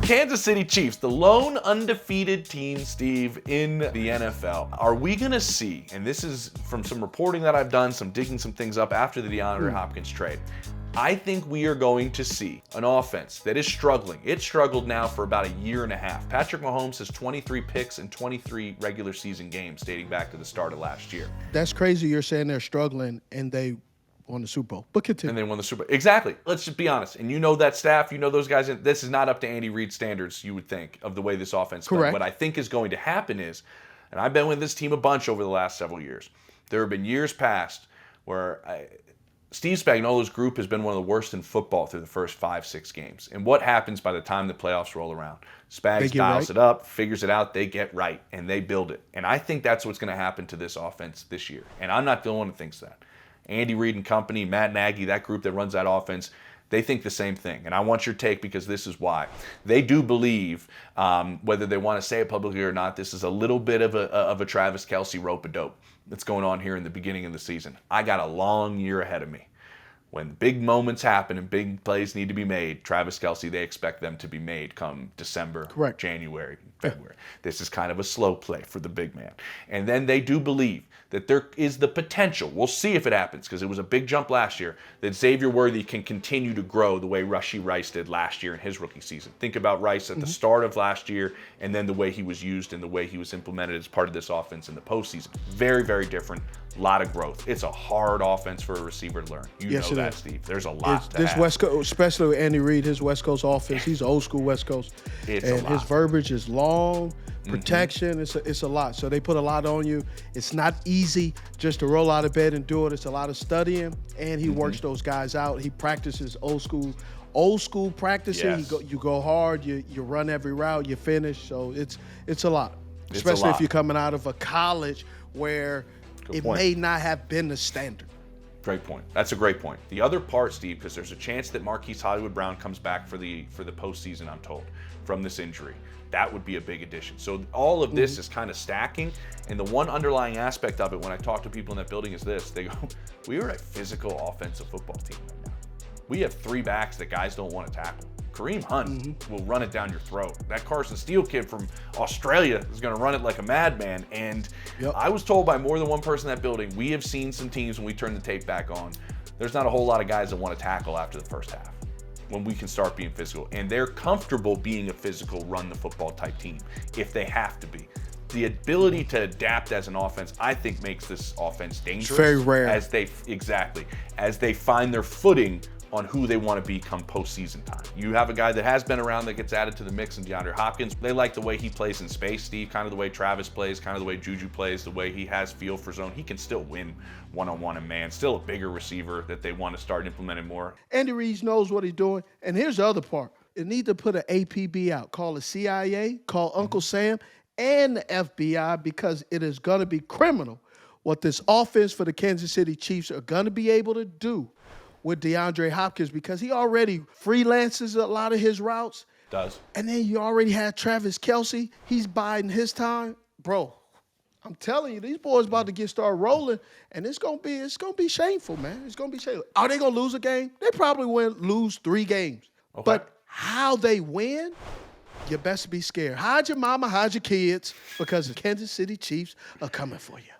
Kansas City Chiefs, the lone undefeated team, Steve, in the NFL. Are we going to see, and this is from some reporting that I've done, some digging some things up after the Deandre Hopkins trade, I think we are going to see an offense that is struggling. It's struggled now for about a year and a half. Patrick Mahomes has 23 picks in 23 regular season games dating back to the start of last year. That's crazy you're saying they're struggling and they won the Super Bowl. But continue. And they won the Super Bowl. Exactly. Let's just be honest. And you know that staff, you know those guys. This is not up to Andy Reid standards, you would think, of the way this offense played. What I think is going to happen is, and I've been with this team a bunch over the last several years, there have been years past where Steve Spagnuolo's group has been one of the worst in football through the first 5-6 games. And what happens by the time the playoffs roll around? Spags dials it up, figures it out, they get right, and they build it. And I think that's what's going to happen to this offense this year. And I'm not the only one who thinks that. Andy Reid and company, Matt Nagy, that group that runs that offense, they think the same thing. And I want your take because this is why. They do believe, whether they want to say it publicly or not, this is a little bit of a Travis Kelce rope-a-dope that's going on here in the beginning of the season. I got a long year ahead of me. When big moments happen and big plays need to be made, Travis Kelce, they expect them to be made come December, January, February. This is kind of a slow play for the big man. And then they do believe that there is the potential, we'll see if it happens, because it was a big jump last year, that Xavier Worthy can continue to grow the way Rashee Rice did last year in his rookie season. Think about Rice at the start of last year and then the way he was used and the way he was implemented as part of this offense in the postseason. Very, very different. A lot of growth. It's a hard offense for a receiver to learn. You know that, Steve. There's a lot to this West Coast, especially with Andy Reid, his West Coast offense, he's old school West Coast. It's and a lot. His verbiage is long, protection, it's a lot. So they put a lot on you. It's not easy just to roll out of bed and do it. It's a lot of studying, and he works those guys out. He practices old school practicing. Yes. You go hard, you run every route, you finish. So it's a lot. Especially if you're coming out of a college where it may not have been the standard. Great point. That's a great point. The other part, Steve, because there's a chance that Marquise Hollywood Brown comes back for the postseason, I'm told, from this injury. That would be a big addition. So all of this is kind of stacking. And the one underlying aspect of it when I talk to people in that building is this. They go, we are a physical offensive football team right now. We have 3 backs that guys don't want to tackle. Kareem Hunt will run it down your throat. That Carson Steele kid from Australia is going to run it like a madman. And I was told by more than one person in that building, we have seen some teams when we turn the tape back on, there's not a whole lot of guys that want to tackle after the first half when we can start being physical. And they're comfortable being a physical, run the football type team if they have to be. The ability to adapt as an offense, I think, makes this offense dangerous. It's very rare. As they find their footing on who they want to be come postseason time. You have a guy that has been around that gets added to the mix in Deandre Hopkins. They like the way he plays in space, Steve, kind of the way Travis plays, kind of the way Juju plays, the way he has feel for zone. He can still win one-on-one and man. Still a bigger receiver that they want to start implementing more. Andy Reid knows what he's doing. And here's the other part. They need to put an APB out. Call the CIA, call Uncle Sam, and the FBI, because it is going to be criminal what this offense for the Kansas City Chiefs are going to be able to do with DeAndre Hopkins, because he already freelances a lot of his routes. Does. And then you already had Travis Kelce. He's biding his time. Bro, I'm telling you, these boys about to start rolling, and it's gonna be shameful, man. It's gonna be shameful. Are they gonna lose a game? They probably lose 3 games. Okay. But how they win, you best be scared. Hide your mama, hide your kids, because the Kansas City Chiefs are coming for you.